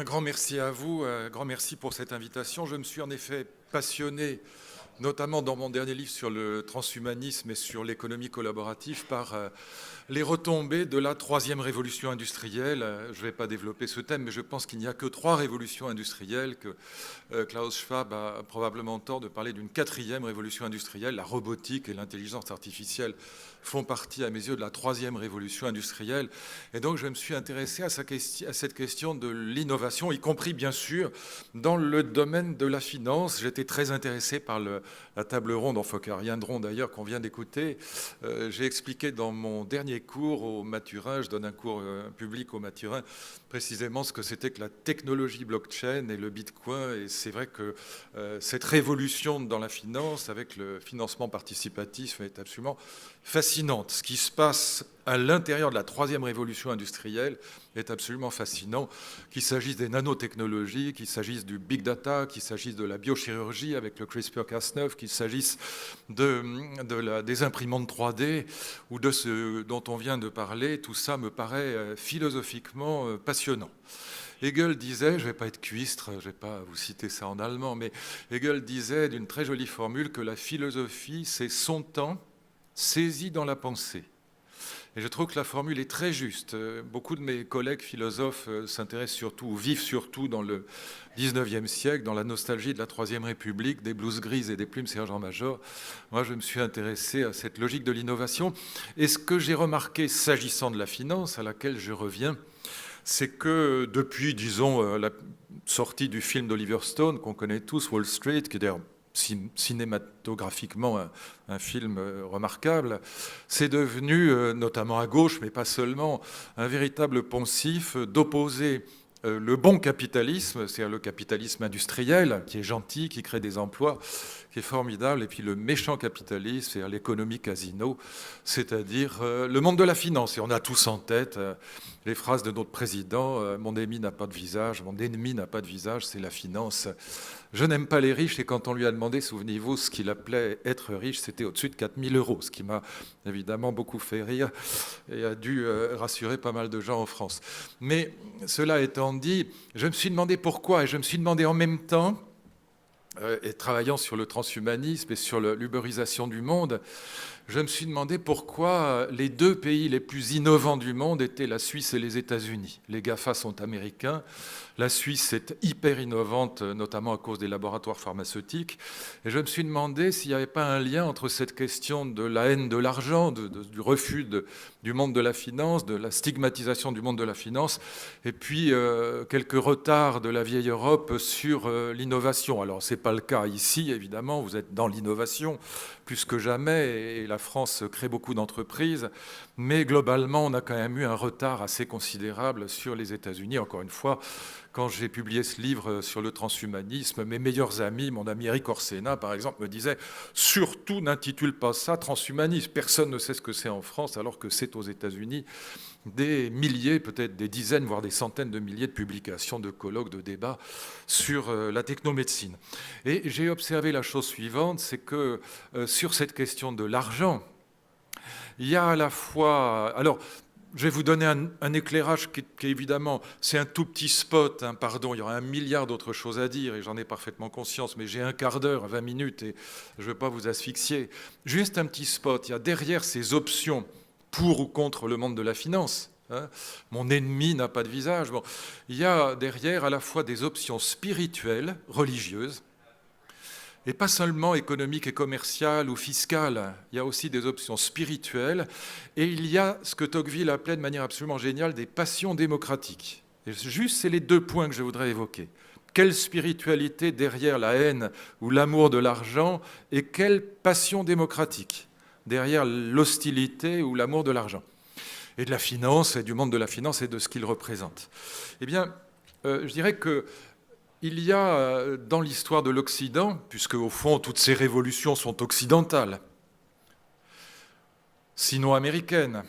grand merci à vous, grand merci pour cette invitation. Je me suis en effet passionné, notamment dans mon dernier livre sur le transhumanisme et sur l'économie collaborative, par les retombées de la troisième révolution industrielle. Je ne vais pas développer ce thème, mais je pense qu'il n'y a que trois révolutions industrielles, que Klaus Schwab a probablement tort de parler d'une quatrième révolution industrielle. La robotique et l'intelligence artificielle font partie, à mes yeux, de la troisième révolution industrielle. Et donc, je me suis intéressé à cette question de l'innovation, y compris, bien sûr, dans le domaine de la finance. J'étais très intéressé par la table ronde, enfin, Ariane d'ailleurs, qu'on vient d'écouter. J'ai expliqué dans mon dernier cours au Mathurin, je donne un cours public au Mathurin, précisément ce que c'était que la technologie blockchain et le Bitcoin. Et c'est vrai que cette révolution dans la finance, avec le financement participatif, est absolument fascinante. Ce qui se passe à l'intérieur de la troisième révolution industrielle est absolument fascinant, qu'il s'agisse des nanotechnologies, qu'il s'agisse du big data, qu'il s'agisse de la biochirurgie avec le CRISPR-Cas9, qu'il s'agisse des imprimantes 3D ou de ce dont on vient de parler. Tout ça me paraît philosophiquement passionnant. Hegel disait, je ne vais pas être cuistre, je ne vais pas vous citer ça en allemand, mais Hegel disait d'une très jolie formule que la philosophie, c'est son temps saisi dans la pensée. Et je trouve que la formule est très juste. Beaucoup de mes collègues philosophes s'intéressent surtout, ou vivent surtout dans le 19e siècle, dans la nostalgie de la Troisième République, des blouses grises et des plumes sergent-major. Moi, je me suis intéressé à cette logique de l'innovation. Et ce que j'ai remarqué s'agissant de la finance, à laquelle je reviens, c'est que depuis, disons, la sortie du film d'Oliver Stone, qu'on connaît tous, Wall Street, qui est d'ailleurs cinématographiquement un film remarquable, c'est devenu, notamment à gauche, mais pas seulement, un véritable poncif d'opposer le bon capitalisme, c'est-à-dire le capitalisme industriel, qui est gentil, qui crée des emplois, qui est formidable, et puis le méchant capitalisme, c'est-à-dire l'économie casino, c'est-à-dire le monde de la finance. Et on a tous en tête les phrases de notre président, mon ennemi n'a pas de visage, mon ennemi n'a pas de visage, c'est la finance. Je n'aime pas les riches, et quand on lui a demandé, souvenez-vous, ce qu'il appelait être riche, c'était au-dessus de 4 000 €, ce qui m'a évidemment beaucoup fait rire et a dû rassurer pas mal de gens en France. Mais cela étant dit, je me suis demandé pourquoi, et je me suis demandé en même temps, et travaillant sur le transhumanisme et sur l'uberisation du monde, je me suis demandé pourquoi les deux pays les plus innovants du monde étaient la Suisse et les États-Unis. Les GAFA sont américains. La Suisse est hyper innovante, notamment à cause des laboratoires pharmaceutiques. Et je me suis demandé s'il n'y avait pas un lien entre cette question de la haine de l'argent, du refus du monde de la finance, de la stigmatisation du monde de la finance, et puis quelques retards de la vieille Europe sur l'innovation. Alors, ce n'est pas le cas ici, évidemment. Vous êtes dans l'innovation plus que jamais, et la France crée beaucoup d'entreprises, mais globalement, on a quand même eu un retard assez considérable sur les États-Unis. Encore une fois, quand j'ai publié ce livre sur le transhumanisme, mes meilleurs amis, mon ami Eric Orsena, par exemple, me disait « Surtout, n'intitule pas ça transhumanisme. Personne ne sait ce que c'est en France, alors que c'est aux États-Unis. » Des milliers, peut-être des dizaines, voire des centaines de milliers de publications, de colloques, de débats sur la technomédecine. Et j'ai observé la chose suivante, c'est que sur cette question de l'argent, il y a à la fois... Alors, je vais vous donner un éclairage qui est évidemment, c'est un tout petit spot, hein, pardon, il y aura 1 milliard d'autres choses à dire et j'en ai parfaitement conscience, mais j'ai un quart d'heure, 20 minutes et je ne veux pas vous asphyxier. Juste un petit spot, il y a derrière ces options pour ou contre le monde de la finance, hein, mon ennemi n'a pas de visage, bon, il y a derrière à la fois des options spirituelles, religieuses, et pas seulement économiques et commerciales ou fiscales, il y a aussi des options spirituelles, et il y a ce que Tocqueville appelait de manière absolument géniale des passions démocratiques. Et juste, c'est les deux points que je voudrais évoquer. Quelle spiritualité derrière la haine ou l'amour de l'argent, et quelle passion démocratique derrière l'hostilité ou l'amour de l'argent, et de la finance, et du monde de la finance et de ce qu'il représente. Eh bien, je dirais que il y a dans l'histoire de l'Occident, puisque au fond toutes ces révolutions sont occidentales, sinon américaines,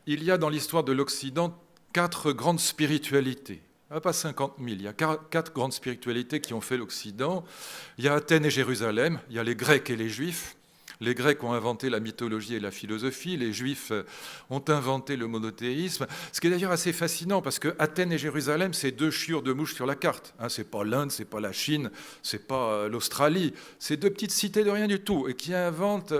il y a dans l'histoire de l'Occident 4 grandes spiritualités. Pas 50 000, il y a 4 grandes spiritualités qui ont fait l'Occident. Il y a Athènes et Jérusalem, il y a les Grecs et les Juifs, Les Grecs ont inventé la mythologie et la philosophie, les Juifs ont inventé le monothéisme, ce qui est d'ailleurs assez fascinant parce que Athènes et Jérusalem, c'est deux chiures de mouches sur la carte. C'est pas l'Inde, c'est pas la Chine, c'est pas l'Australie, c'est deux petites cités de rien du tout et qui inventent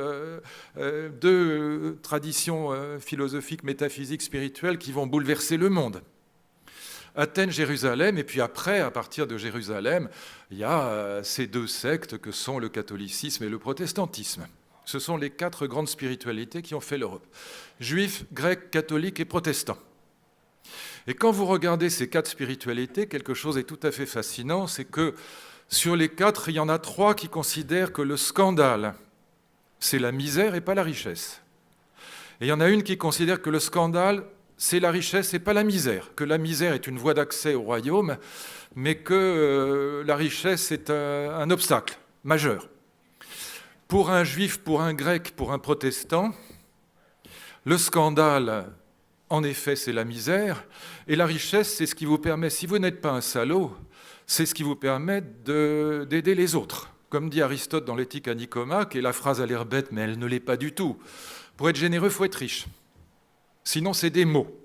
deux traditions philosophiques, métaphysiques, spirituelles qui vont bouleverser le monde. Athènes, Jérusalem, et puis après, à partir de Jérusalem, il y a ces deux sectes que sont le catholicisme et le protestantisme. Ce sont les quatre grandes spiritualités qui ont fait l'Europe. Juifs, grecs, catholiques et protestants. Et quand vous regardez ces quatre spiritualités, quelque chose est tout à fait fascinant, c'est que sur les quatre, il y en a trois qui considèrent que le scandale, c'est la misère et pas la richesse. Et il y en a une qui considère que le scandale, c'est la richesse et pas la misère, que la misère est une voie d'accès au royaume, mais que la richesse est un obstacle majeur. Pour un juif, pour un grec, pour un protestant, le scandale, en effet, c'est la misère, et la richesse, c'est ce qui vous permet, si vous n'êtes pas un salaud, c'est ce qui vous permet d'aider les autres. Comme dit Aristote dans l'Éthique à Nicomaque, et la phrase a l'air bête, mais elle ne l'est pas du tout. Pour être généreux, il faut être riche. Sinon, c'est des mots.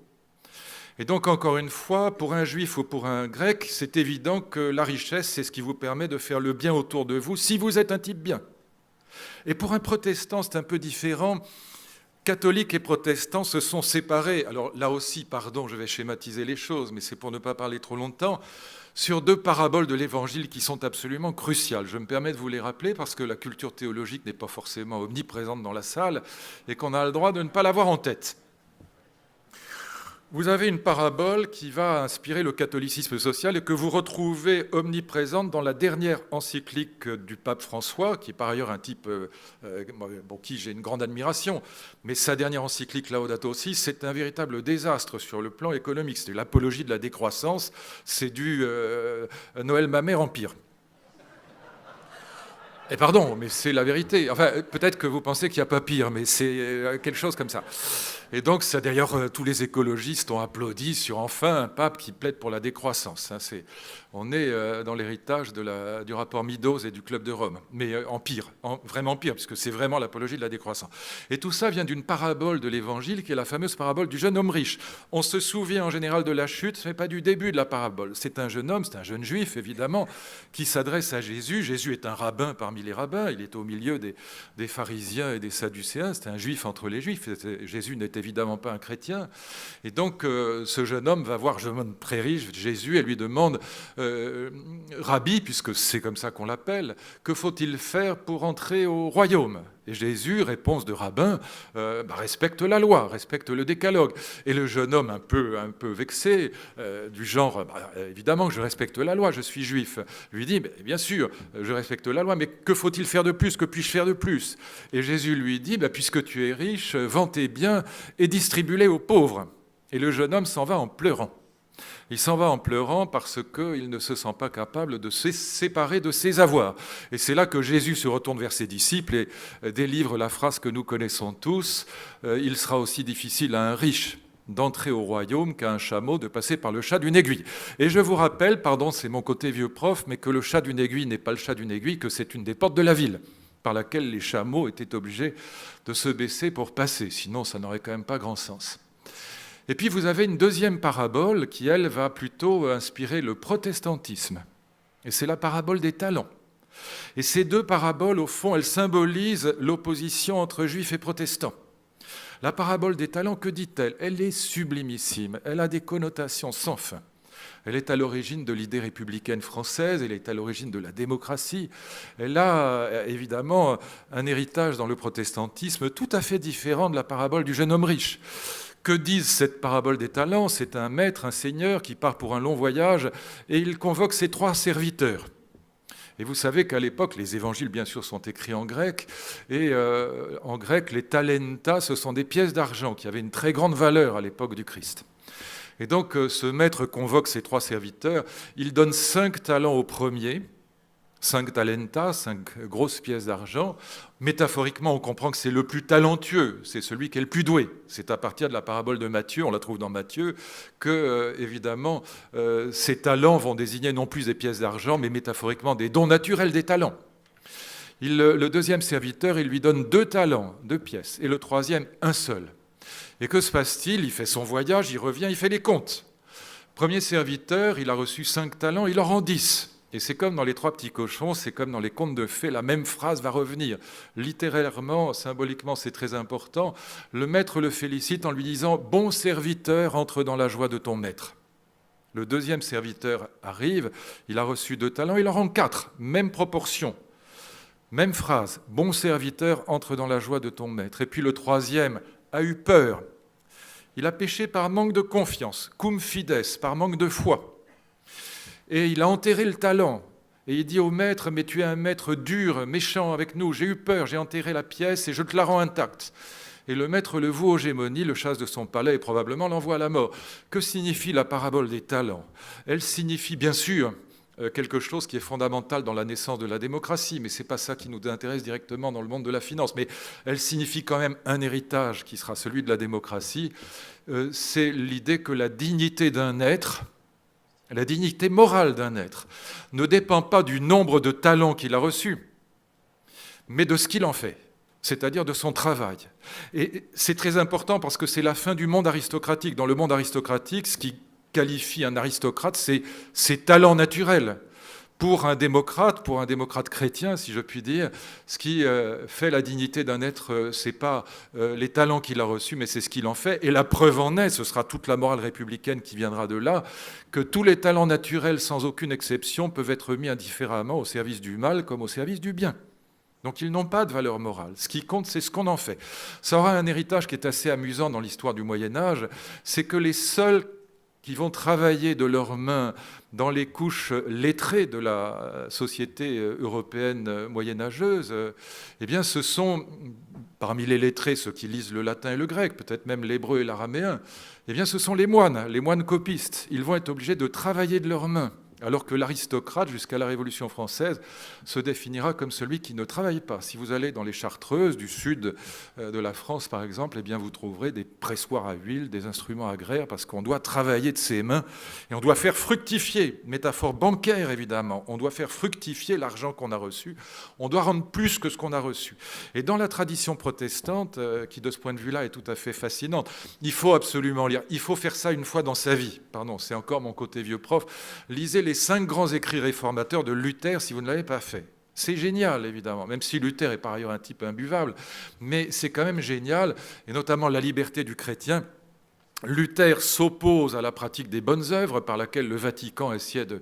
Et donc, encore une fois, pour un juif ou pour un grec, c'est évident que la richesse, c'est ce qui vous permet de faire le bien autour de vous, si vous êtes un type bien. Et pour un protestant, c'est un peu différent. Catholiques et protestants se sont séparés. Alors là aussi, pardon, je vais schématiser les choses, mais c'est pour ne pas parler trop longtemps, sur deux paraboles de l'Évangile qui sont absolument cruciales. Je me permets de vous les rappeler parce que la culture théologique n'est pas forcément omniprésente dans la salle et qu'on a le droit de ne pas l'avoir en tête. Vous avez une parabole qui va inspirer le catholicisme social et que vous retrouvez omniprésente dans la dernière encyclique du pape François, qui est par ailleurs un type pour qui j'ai une grande admiration, mais sa dernière encyclique Laudato Si, c'est un véritable désastre sur le plan économique. C'est l'apologie de la décroissance, c'est du Noël Mamère Empire. Et pardon, mais c'est la vérité. Enfin, peut-être que vous pensez qu'il n'y a pas pire, mais c'est quelque chose comme ça. Et donc, ça, d'ailleurs, tous les écologistes ont applaudi sur enfin un pape qui plaide pour la décroissance. On est dans l'héritage du rapport Meadows et du Club de Rome, mais en pire, vraiment pire, puisque c'est vraiment l'apologie de la décroissance. Et tout ça vient d'une parabole de l'Évangile, qui est la fameuse parabole du jeune homme riche. On se souvient en général de la chute, mais pas du début de la parabole. C'est un jeune homme, c'est un jeune juif, évidemment, qui s'adresse à Jésus. Jésus est un rabbin parmi les rabbins, il est au milieu des pharisiens et des sadducéens, c'est un juif entre les juifs. Jésus n'est évidemment pas un chrétien. Et donc, ce jeune homme va voir, jeune homme très riche, Jésus, et lui demande Rabbi, puisque c'est comme ça qu'on l'appelle, que faut-il faire pour entrer au royaume? Et Jésus, réponse de rabbin, respecte la loi, respecte le décalogue. Et le jeune homme, un peu vexé, du genre, évidemment que je respecte la loi, je suis juif, lui dit, bien sûr, je respecte la loi, mais que faut-il faire de plus? Que puis-je faire de plus? Et Jésus lui dit, puisque tu es riche, vends tes biens et distribue-les aux pauvres. Et le jeune homme s'en va en pleurant. Il s'en va en pleurant parce qu'il ne se sent pas capable de se séparer de ses avoirs. Et c'est là que Jésus se retourne vers ses disciples et délivre la phrase que nous connaissons tous, « Il sera aussi difficile à un riche d'entrer au royaume qu'à un chameau de passer par le chat d'une aiguille. » Et je vous rappelle, pardon, c'est mon côté vieux prof, mais que le chat d'une aiguille n'est pas le chat d'une aiguille, que c'est une des portes de la ville par laquelle les chameaux étaient obligés de se baisser pour passer. Sinon, ça n'aurait quand même pas grand sens. Et puis vous avez une deuxième parabole qui, elle, va plutôt inspirer le protestantisme. Et c'est la parabole des talents. Et ces deux paraboles, au fond, elles symbolisent l'opposition entre juifs et protestants. La parabole des talents, que dit-elle? Elle est sublimissime, elle a des connotations sans fin. Elle est à l'origine de l'idée républicaine française, elle est à l'origine de la démocratie. Elle a évidemment un héritage dans le protestantisme tout à fait différent de la parabole du jeune homme riche. Que disent cette parabole des talents? C'est un maître, un seigneur qui part pour un long voyage et il convoque ses 3 serviteurs. Et vous savez qu'à l'époque, les évangiles, bien sûr, sont écrits en grec. Et en grec, les talenta, ce sont des pièces d'argent qui avaient une très grande valeur à l'époque du Christ. Et donc, ce maître convoque ses 3 serviteurs. Il donne 5 talents au premier, 5 talenta, 5 grosses pièces d'argent. Métaphoriquement, on comprend que c'est le plus talentueux, c'est celui qui est le plus doué. C'est à partir de la parabole de Matthieu, on la trouve dans Matthieu, que, évidemment, ces talents vont désigner non plus des pièces d'argent, mais métaphoriquement des dons naturels des talents. Le deuxième serviteur, il lui donne 2 talents, 2 pièces, et le troisième, un seul. Et que se passe-t-il? Il fait son voyage, il revient, il fait les comptes. Premier serviteur, il a reçu 5 talents, il en rend 10. Et c'est comme dans les 3 petits cochons, c'est comme dans les contes de fées, la même phrase va revenir. Littéralement, symboliquement, c'est très important. Le maître le félicite en lui disant « Bon serviteur, entre dans la joie de ton maître ». Le deuxième serviteur arrive, il a reçu 2 talents, il en rend 4, même proportion. Même phrase, « Bon serviteur, entre dans la joie de ton maître ». Et puis le troisième a eu peur. Il a péché par manque de confiance, cum fides, par manque de foi. Et il a enterré le talent. Et il dit au maître, mais tu es un maître dur, méchant avec nous, j'ai eu peur, j'ai enterré la pièce et je te la rends intacte. Et le maître le voue aux gémonies, le chasse de son palais et probablement l'envoie à la mort. Que signifie la parabole des talents? Elle signifie bien sûr quelque chose qui est fondamental dans la naissance de la démocratie, mais ce n'est pas ça qui nous intéresse directement dans le monde de la finance. Mais elle signifie quand même un héritage qui sera celui de la démocratie. C'est l'idée que la dignité d'un être, la dignité morale d'un être, ne dépend pas du nombre de talents qu'il a reçus, mais de ce qu'il en fait, c'est-à-dire de son travail. Et c'est très important parce que c'est la fin du monde aristocratique. Dans le monde aristocratique, ce qui qualifie un aristocrate, c'est ses talents naturels. Pour un démocrate chrétien, si je puis dire, ce qui fait la dignité d'un être, ce n'est pas les talents qu'il a reçus, mais c'est ce qu'il en fait. Et la preuve en est, ce sera toute la morale républicaine qui viendra de là, que tous les talents naturels, sans aucune exception, peuvent être mis indifféremment au service du mal comme au service du bien. Donc ils n'ont pas de valeur morale. Ce qui compte, c'est ce qu'on en fait. Ça aura un héritage qui est assez amusant dans l'histoire du Moyen-Âge, c'est que les seuls qui vont travailler de leurs mains dans les couches lettrées de la société européenne moyenâgeuse, eh bien ce sont, parmi les lettrés, ceux qui lisent le latin et le grec, peut-être même l'hébreu et l'araméen, eh bien ce sont les moines copistes. Ils vont être obligés de travailler de leurs mains. Alors que l'aristocrate, jusqu'à la Révolution française, se définira comme celui qui ne travaille pas. Si vous allez dans les Chartreuses du sud de la France, par exemple, eh bien vous trouverez des pressoirs à huile, des instruments agraires, parce qu'on doit travailler de ses mains et on doit faire fructifier, métaphore bancaire évidemment, on doit faire fructifier l'argent qu'on a reçu, on doit rendre plus que ce qu'on a reçu. Et dans la tradition protestante, qui de ce point de vue-là est tout à fait fascinante, il faut absolument lire, il faut faire ça une fois dans sa vie. Pardon, c'est encore mon côté vieux prof. Lisez les 5 grands écrits réformateurs de Luther si vous ne l'avez pas fait. C'est génial, évidemment, même si Luther est par ailleurs un type imbuvable, mais c'est quand même génial, et notamment la liberté du chrétien. Luther s'oppose à la pratique des bonnes œuvres par laquelle le Vatican essayait de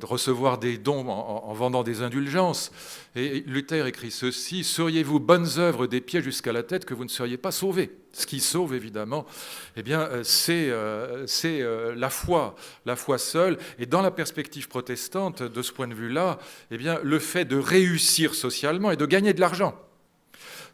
recevoir des dons en vendant des indulgences. Et Luther écrit ceci: « Seriez-vous bonnes œuvres des pieds jusqu'à la tête que vous ne seriez pas sauvés ?» Ce qui sauve, évidemment, eh bien, c'est la foi seule. Et dans la perspective protestante, de ce point de vue-là, eh bien, le fait de réussir socialement et de gagner de l'argent,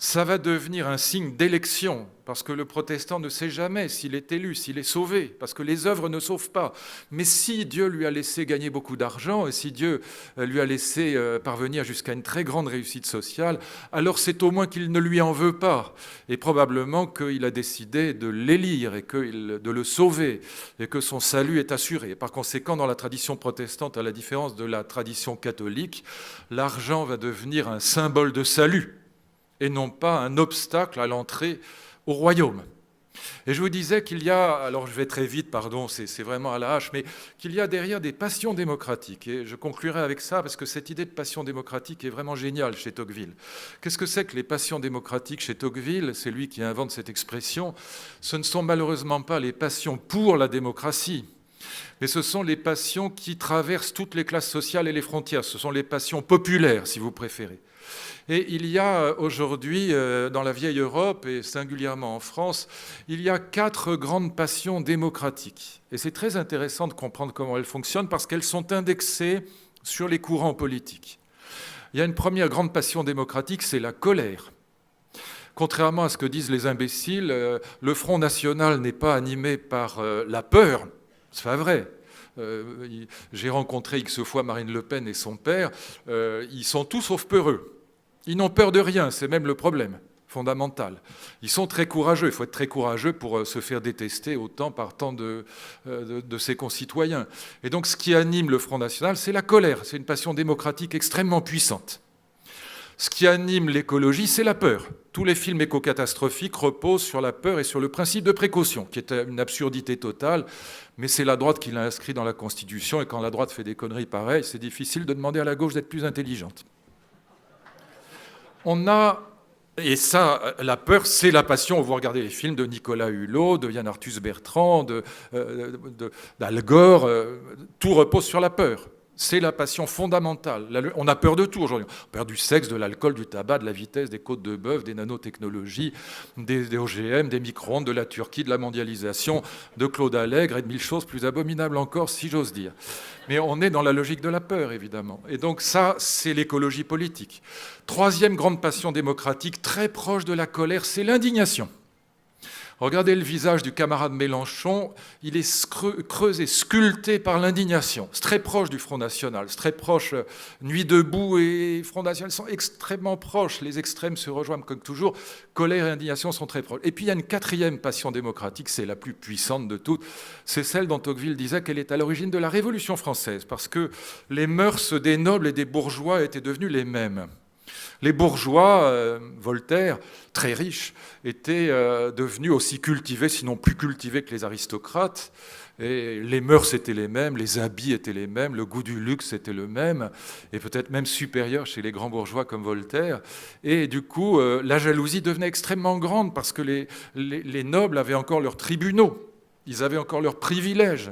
ça va devenir un signe d'élection, parce que le protestant ne sait jamais s'il est élu, s'il est sauvé, parce que les œuvres ne sauvent pas. Mais si Dieu lui a laissé gagner beaucoup d'argent, et si Dieu lui a laissé parvenir jusqu'à une très grande réussite sociale, alors c'est au moins qu'il ne lui en veut pas, et probablement qu'il a décidé de l'élire, et de le sauver, et que son salut est assuré. Par conséquent, dans la tradition protestante, à la différence de la tradition catholique, l'argent va devenir un symbole de salut, et non pas un obstacle à l'entrée au royaume. Et je vous disais qu'il y a, alors je vais très vite, pardon, c'est vraiment à la hache, mais qu'il y a derrière des passions démocratiques. Et je conclurai avec ça, parce que cette idée de passion démocratique est vraiment géniale chez Tocqueville. Qu'est-ce que c'est que les passions démocratiques chez Tocqueville? C'est lui qui invente cette expression. Ce ne sont malheureusement pas les passions pour la démocratie, mais ce sont les passions qui traversent toutes les classes sociales et les frontières. Ce sont les passions populaires, si vous préférez. Et il y a aujourd'hui, dans la vieille Europe, et singulièrement en France, il y a 4 grandes passions démocratiques. Et c'est très intéressant de comprendre comment elles fonctionnent, parce qu'elles sont indexées sur les courants politiques. Il y a une première grande passion démocratique, c'est la colère. Contrairement à ce que disent les imbéciles, le Front National n'est pas animé par la peur. C'est pas vrai. J'ai rencontré X fois Marine Le Pen et son père. Ils sont tous sauf peureux. Ils n'ont peur de rien, c'est même le problème. fondamentale. Ils sont très courageux. Il faut être très courageux pour se faire détester autant par tant de ses concitoyens. Et donc, ce qui anime le Front National, c'est la colère. C'est une passion démocratique extrêmement puissante. Ce qui anime l'écologie, c'est la peur. Tous les films éco-catastrophiques reposent sur la peur et sur le principe de précaution, qui est une absurdité totale, mais c'est la droite qui l'a inscrit dans la Constitution, et quand la droite fait des conneries pareilles, c'est difficile de demander à la gauche d'être plus intelligente. Et ça, la peur, c'est la passion. Vous regardez les films de Nicolas Hulot, de Yann Arthus Bertrand, d'Al Gore, tout repose sur la peur. C'est la passion fondamentale. On a peur de tout aujourd'hui. On a peur du sexe, de l'alcool, du tabac, de la vitesse, des côtes de bœuf, des nanotechnologies, des OGM, des micro-ondes, de la Turquie, de la mondialisation, de Claude Allègre et de mille choses plus abominables encore, si j'ose dire. Mais on est dans la logique de la peur, évidemment. Et donc ça, c'est l'écologie politique. Troisième grande passion démocratique, très proche de la colère, c'est l'indignation. Regardez le visage du camarade Mélenchon, il est creusé, sculpté par l'indignation. C'est très proche du Front National, c'est très proche. Nuit debout et Front National sont extrêmement proches. Les extrêmes se rejoignent comme toujours. Colère et indignation sont très proches. Et puis il y a une quatrième passion démocratique, c'est la plus puissante de toutes. C'est celle dont Tocqueville disait qu'elle est à l'origine de la Révolution française, parce que les mœurs des nobles et des bourgeois étaient devenues les mêmes. Les bourgeois, Voltaire, très riches, étaient devenus aussi cultivés, sinon plus cultivés que les aristocrates. Et les mœurs étaient les mêmes, les habits étaient les mêmes, le goût du luxe était le même, et peut-être même supérieur chez les grands bourgeois comme Voltaire. Et du coup, la jalousie devenait extrêmement grande parce que les nobles avaient encore leurs tribunaux, ils avaient encore leurs privilèges.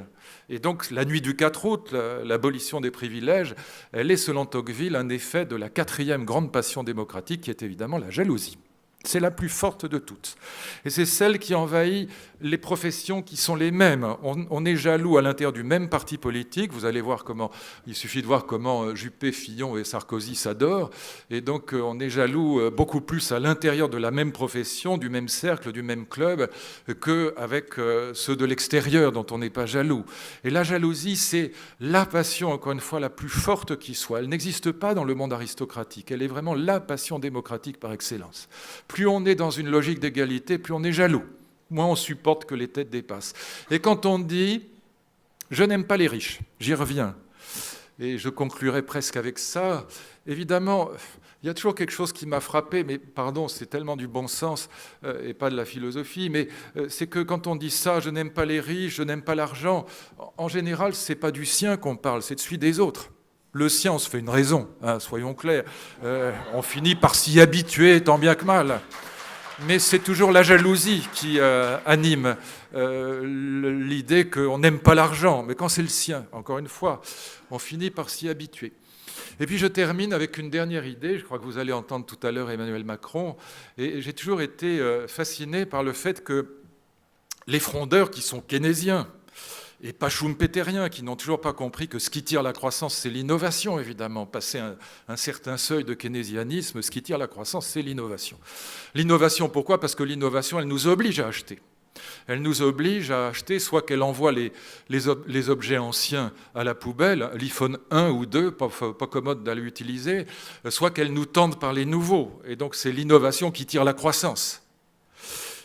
Et donc, la nuit du 4 août, l'abolition des privilèges, elle est, selon Tocqueville, un effet de la quatrième grande passion démocratique, qui est évidemment la jalousie. C'est la plus forte de toutes. Et c'est celle qui envahit les professions qui sont les mêmes. On est jaloux à l'intérieur du même parti politique. Vous allez voir comment, il suffit de voir comment Juppé, Fillon et Sarkozy s'adorent. Et donc, on est jaloux beaucoup plus à l'intérieur de la même profession, du même cercle, du même club, qu'avec ceux de l'extérieur dont on n'est pas jaloux. Et la jalousie, c'est la passion, encore une fois, la plus forte qui soit. Elle n'existe pas dans le monde aristocratique. Elle est vraiment la passion démocratique par excellence. Plus on est dans une logique d'égalité, plus on est jaloux. Moins on supporte que les têtes dépassent. Et quand on dit « je n'aime pas les riches », j'y reviens. Et je conclurai presque avec ça. Évidemment, il y a toujours quelque chose qui m'a frappé, mais pardon, c'est tellement du bon sens et pas de la philosophie, mais c'est que quand on dit ça, je n'aime pas les riches, je n'aime pas l'argent, en général, ce n'est pas du sien qu'on parle, c'est de celui des autres. Le sien, on se fait une raison, hein, soyons clairs. On finit par s'y habituer, tant bien que mal. Mais c'est toujours la jalousie qui anime l'idée qu'on n'aime pas l'argent. Mais quand c'est le sien, encore une fois, on finit par s'y habituer. Et puis je termine avec une dernière idée. Je crois que vous allez entendre tout à l'heure Emmanuel Macron. Et j'ai toujours été fasciné par le fait que les frondeurs qui sont keynésiens, et pas schumpeteriens, qui n'ont toujours pas compris que ce qui tire la croissance, c'est l'innovation, évidemment. Passer un certain seuil de keynésianisme, ce qui tire la croissance, c'est l'innovation. L'innovation, pourquoi ? Parce que l'innovation, elle nous oblige à acheter. Elle nous oblige à acheter, soit qu'elle envoie les objets anciens à la poubelle, l'iPhone 1 ou 2, pas commode d'aller utiliser, soit qu'elle nous tente par les nouveaux. Et donc, c'est l'innovation qui tire la croissance.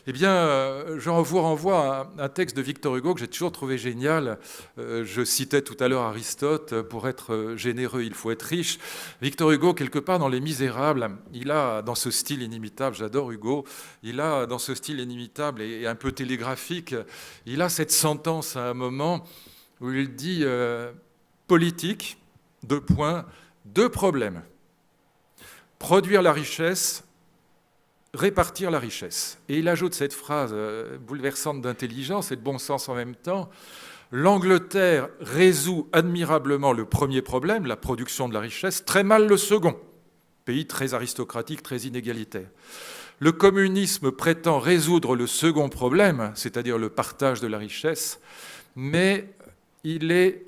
Eh bien, je vous renvoie à un texte de Victor Hugo que j'ai toujours trouvé génial. Je citais tout à l'heure Aristote, pour être généreux, il faut être riche. Victor Hugo, quelque part dans Les Misérables, il a, dans ce style inimitable, j'adore Hugo, il a, dans ce style inimitable et un peu télégraphique, il a cette sentence à un moment où il dit politique, deux problèmes. Produire la richesse, répartir la richesse. Et il ajoute cette phrase bouleversante d'intelligence et de bon sens en même temps. L'Angleterre résout admirablement le premier problème, la production de la richesse, très mal le second. Pays très aristocratique, très inégalitaire. Le communisme prétend résoudre le second problème, c'est-à-dire le partage de la richesse, mais il est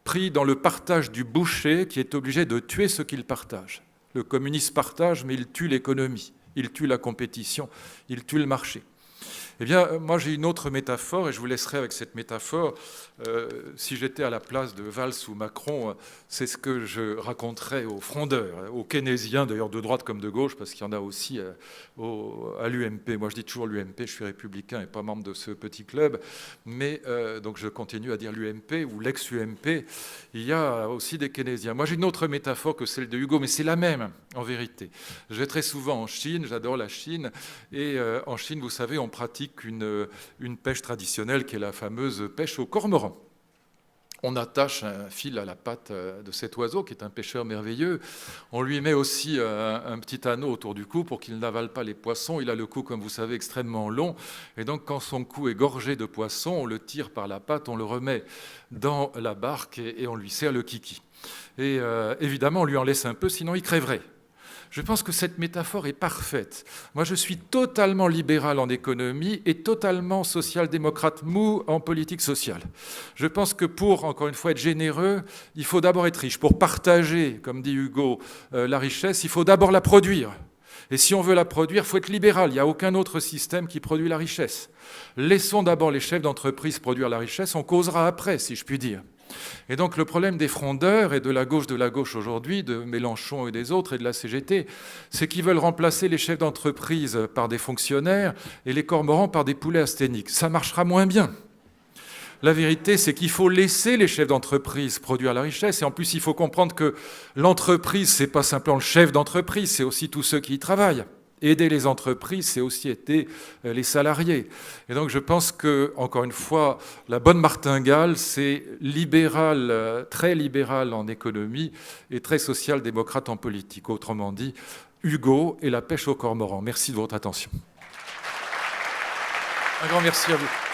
pris dans le partage du boucher qui est obligé de tuer ce qu'il partage. Le communisme partage, mais il tue l'économie. Il tue la compétition, il tue le marché. Eh bien, moi, j'ai une autre métaphore, et je vous laisserai avec cette métaphore. Si j'étais à la place de Valls ou Macron, c'est ce que je raconterais aux frondeurs, aux keynésiens, d'ailleurs de droite comme de gauche, parce qu'il y en a aussi à l'UMP. Moi, je dis toujours l'UMP, je suis républicain et pas membre de ce petit club, mais donc je continue à dire l'UMP ou l'ex-UMP. Il y a aussi des keynésiens. Moi, j'ai une autre métaphore que celle de Hugo, mais c'est la même, en vérité. Je vais très souvent en Chine, j'adore la Chine, et en Chine, vous savez, on pratique une pêche traditionnelle qui est la fameuse pêche au cormoran. On attache un fil à la patte de cet oiseau, qui est un pêcheur merveilleux. On lui met aussi un petit anneau autour du cou pour qu'il n'avale pas les poissons. Il a le cou, comme vous savez, extrêmement long. Et donc, quand son cou est gorgé de poissons, on le tire par la patte, on le remet dans la barque et on lui serre le kiki. Et évidemment, on lui en laisse un peu, sinon il crèverait. Je pense que cette métaphore est parfaite. Moi, je suis totalement libéral en économie et totalement social-démocrate mou en politique sociale. Je pense que pour, encore une fois, être généreux, il faut d'abord être riche. Pour partager, comme dit Hugo, la richesse, il faut d'abord la produire. Et si on veut la produire, il faut être libéral. Il n'y a aucun autre système qui produit la richesse. Laissons d'abord les chefs d'entreprise produire la richesse, on causera après, si je puis dire. Et donc le problème des frondeurs et de la gauche aujourd'hui, de Mélenchon et des autres et de la CGT, c'est qu'ils veulent remplacer les chefs d'entreprise par des fonctionnaires et les cormorans par des poulets asténiques. Ça marchera moins bien. La vérité, c'est qu'il faut laisser les chefs d'entreprise produire la richesse. Et en plus, il faut comprendre que l'entreprise, ce n'est pas simplement le chef d'entreprise, c'est aussi tous ceux qui y travaillent. Aider les entreprises, c'est aussi aider les salariés. Et donc je pense que, encore une fois, la bonne martingale, c'est libéral, très libéral en économie et très social-démocrate en politique. Autrement dit, Hugo et la pêche au cormoran. Merci de votre attention. Un grand merci à vous.